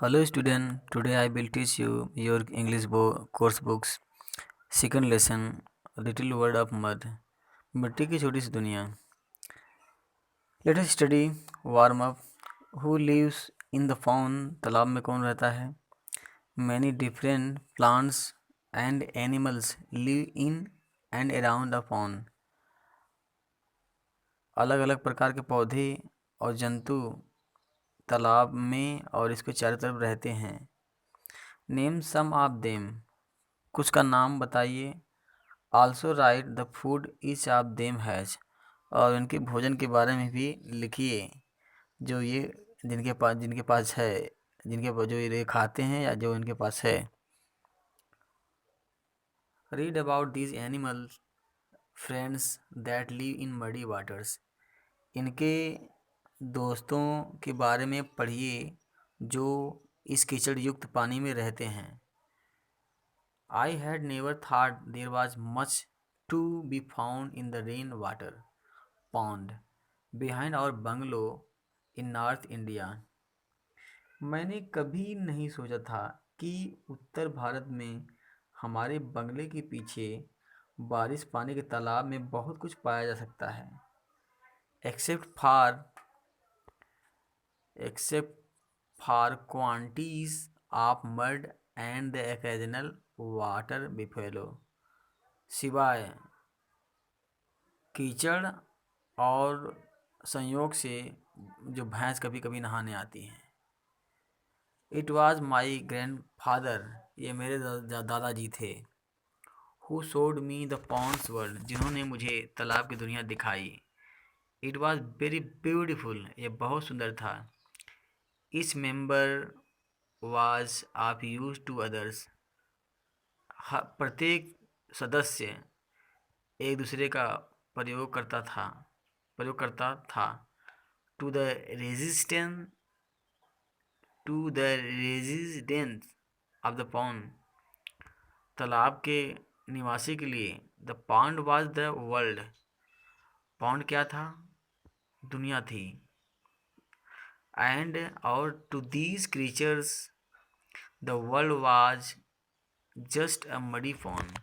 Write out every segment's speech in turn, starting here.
Hello student, today I will teach you your English course books. Second lesson, Little World of Mud. मिट्टी की छोटी सी दुनिया. Let us study warm up. Who lives in the pond? तालाब में कौन रहता है? Many different plants and animals live in and around the pond. अलग अलग प्रकार के पौधे और जंतु तालाब में और इसके चारों तरफ रहते हैं. Name some of them. कुछ का नाम बताइए. Also right the food each of them has. और उनके भोजन के बारे में भी लिखिए जो ये जिनके पास है, जो ये खाते हैं या जो इनके पास है. Read about these animal friends that live in muddy waters. इनके दोस्तों के बारे में पढ़िए जो इस कीचड़ युक्त पानी में रहते हैं. I had never thought there was much to be found in the rainwater pond behind our bungalow in North India. मैंने कभी नहीं सोचा था कि उत्तर भारत में हमारे बंगले के पीछे बारिश पानी के तालाब में बहुत कुछ पाया जा सकता है. Except for quantities of mud and the occasional water buffalo. सिवाय कीचड़ और संयोग से जो भैंस कभी कभी नहाने आती हैं. इट वॉज माई ग्रैंड फादर. ये मेरे दादाजी थे. Who showed me the ponds world. जिन्होंने मुझे तालाब की दुनिया दिखाई. It was very beautiful. ये बहुत सुंदर था. Each member was of use to others. प्रत्येक सदस्य एक दूसरे का प्रयोग करता था. To the residence of the pond. तालाब के निवासी के लिए. The pond was the world. Pond क्या था? दुनिया थी. एंड और to these creatures the world was just a muddy pond.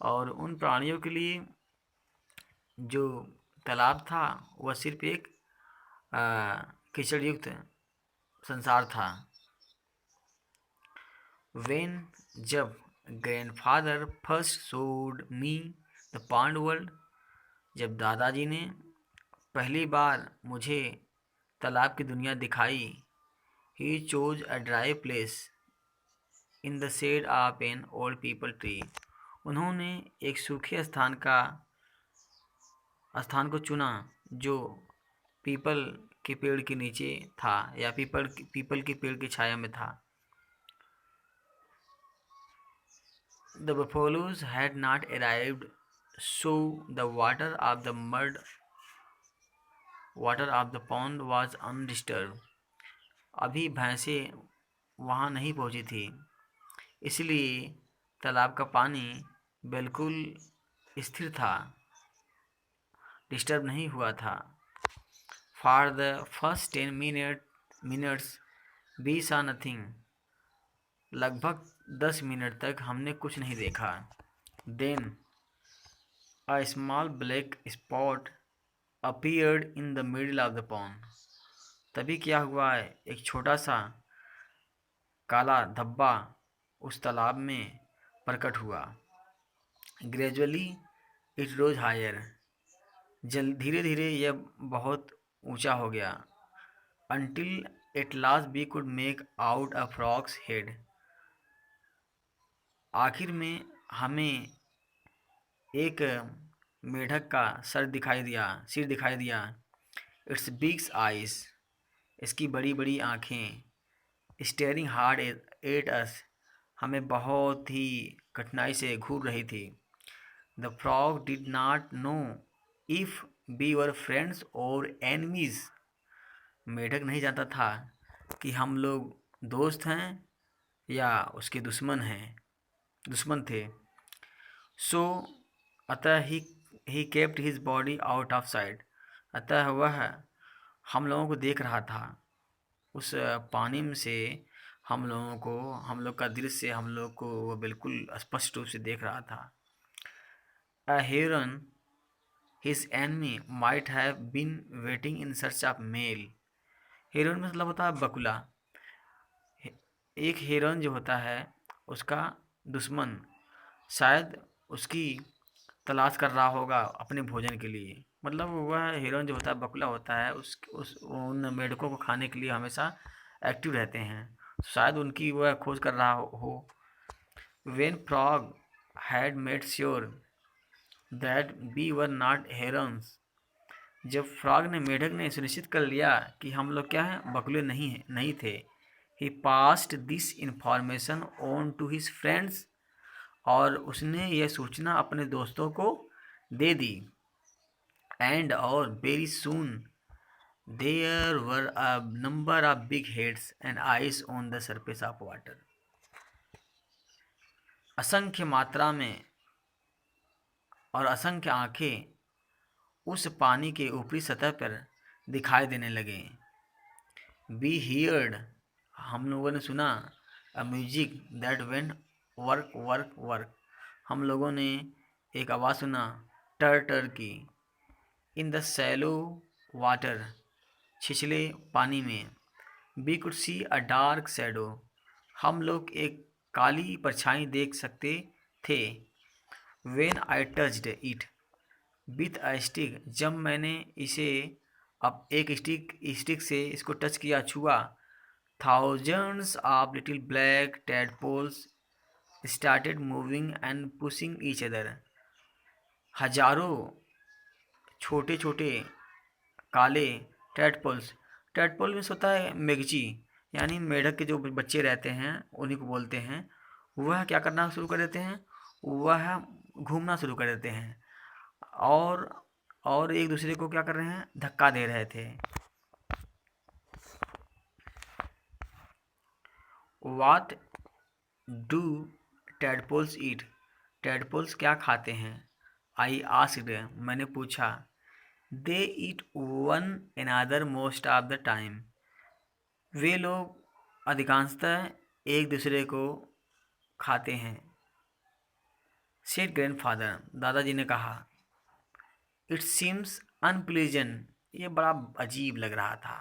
और उन प्राणियों के लिए जो तालाब था वह सिर्फ एक कीचड़ युक्त संसार था. जब grandfather first showed me the pond world. जब दादाजी ने पहली बार मुझे तालाब की दुनिया दिखाई. He chose a dry place in the shade of an old peepal tree. उन्होंने एक सूखे स्थान को चुना जो पीपल के पेड़ के नीचे था या पीपल के पेड़ की छाया में था. The buffaloes had not arrived, so the water of the pond was undisturbed. अभी भैंसें वहाँ नहीं पहुँची थी, इसलिए तालाब का पानी बिल्कुल स्थिर था, डिस्टर्ब नहीं हुआ था. For the first 10 minutes we saw nothing. लगभग 10 मिनट तक हमने कुछ नहीं देखा. Then a small black spot appeared in the middle of the pond. तभी क्या हुआ है, एक छोटा सा काला धब्बा उस तालाब में प्रकट हुआ. Gradually it rose higher. धीरे धीरे यह बहुत ऊंचा हो गया. Until at last we could make out a frog's head. आखिर में हमें एक मेढक का सिर दिखाई दिया. Its big eyes. इसकी बड़ी बड़ी आँखें. Staring hard at us. हमें बहुत ही कठिनाई से घूर रही थी. The frog did not know if we were friends or enemies. मेढक नहीं जानता था कि हम लोग दोस्त हैं या उसके दुश्मन थे. सो अतः he kept his body out of site. अतः वह हम लोगों को देख रहा था. उस पानी में से हम लोग का दृश्य हम लोग को वो बिल्कुल स्पष्ट रूप से देख रहा था। A heron, his enemy, might have been waiting in search of male. Heron मतलब होता है बकुला। एक हेरोन जो होता है उसका दुश्मन शायद उसकी तलाश कर रहा होगा अपने भोजन के लिए। मतलब वह हेरोन जो होता है बकुला होता है उस उन मेढकों को खाने के लिए हमेशा एक्टिव रहते हैं। शायद उनकी वह खोज कर रहा हो। When Frog had made sure that we were not herons, जब फ्रॉग ने मेढक ने सुनिश्चित कर लिया कि हम लोग क्या हैं बगुले नहीं थे, he passed this information on to his friends, और उसने यह सूचना अपने दोस्तों को दे दी। एंड और very soon there were a number of big heads and eyes on the surface of water. असंख्य मात्रा में और असंख्य आंखें उस पानी के ऊपरी सतह पर दिखाई देने लगे। वी हियर्ड, हम लोगों ने सुना, a music that went work work work, हम लोगों ने एक आवाज़ सुना टर टर की। इन द सैलो वाटर, छिछले पानी में। We could see a dark shadow, हम लोग एक काली परछाई देख सकते थे। When I touched it with a stick, जब मैंने इसे अब एक स्टिक से इसको टच किया, छुआ, thousands of little black tadpoles started moving and pushing each other, हजारों छोटे छोटे काले टैडपोल्स, टैडपोल में होता है मेगजी, यानी मेढक के जो बच्चे रहते हैं उन्हीं को बोलते हैं। वह क्या करना शुरू कर देते हैं, वह घूमना शुरू कर देते हैं और एक दूसरे को क्या कर रहे हैं, धक्का दे रहे थे। What do tadpoles eat? Tadpoles क्या खाते हैं? आई आस्क्ड, मैंने पूछा। They eat one another most of the time, वे लोग अधिकांशतः एक दूसरे को खाते हैं। सेड ग्रैंडफादर, दादाजी ने कहा। इट सीम्स अनप्लीजेंट, ये बड़ा अजीब लग रहा था,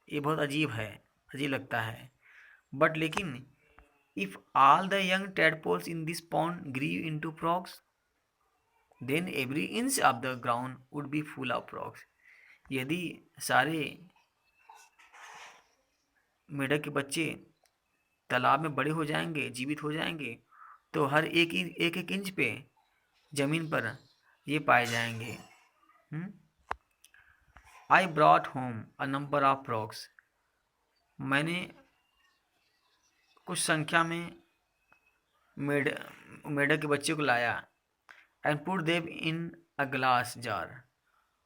ये बहुत अजीब है, अजीब लगता है। बट लेकिन if all the young tadpoles in this pond grew into frogs, then every inch of the ground would be full of frogs. यदि सारे मेढक के बच्चे तालाब में बड़े हो जाएंगे, जीवित हो जाएंगे, तो हर एक इंच पे जमीन पर ये पाए जाएंगे। I brought home a number of frogs, मैंने कुछ संख्या में मेढक के बच्चे को लाया। And put them in a glass jar,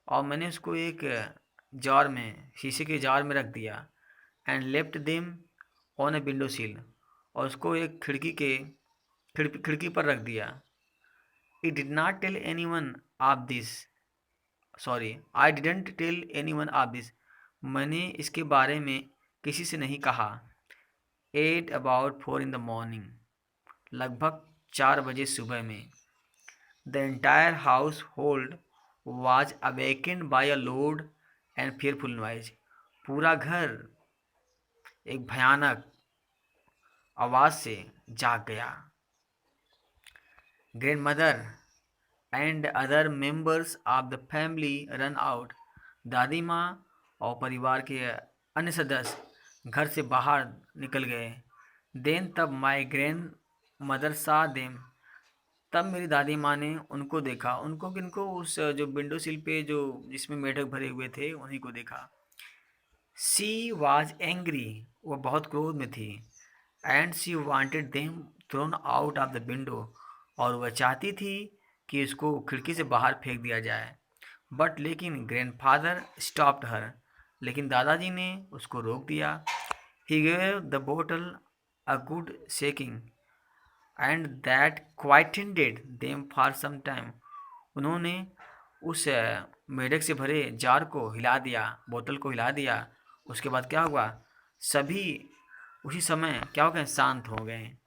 और मैंने उसको एक जार में, शीशे के जार में रख दिया। And left them on a window sill, और उसको एक खिड़की पर रख दिया। It did not tell anyone of this, sorry I didn't tell anyone of this, मैंने इसके बारे में किसी से नहीं कहा। At about 4 in the morning, लगभग 4 बजे सुबह में। The entire household was awakened by a loud and fearful noise, पूरा घर एक भयानक आवाज़ से जाग गया। Grandmother and other members of the family run out, दादी माँ और परिवार के अन्य सदस्य घर से बाहर निकल गए। देन तब माई ग्रैंड मदर सा देम, तब मेरी दादी माँ ने उनको देखा। उनको किनको, उस जो विंडो सिल पे जो जिसमें मेढक भरे हुए थे उन्हीं को देखा। शी वॉज एंग्री, वह बहुत क्रोध में थी। And she wanted them thrown out of the window, और वह चाहती थी कि उसको खिड़की से बाहर फेंक दिया जाए। बट लेकिन ग्रैंडफादर स्टॉप्ड हर, लेकिन दादाजी ने उसको रोक दिया। He gave the bottle a good shaking and that quietened them for some time, उन्होंने उस मेढक से भरे जार को हिला दिया, बोतल को हिला दिया। उसके बाद क्या हुआ, सभी उसी समय क्या हो गए, शांत हो गए।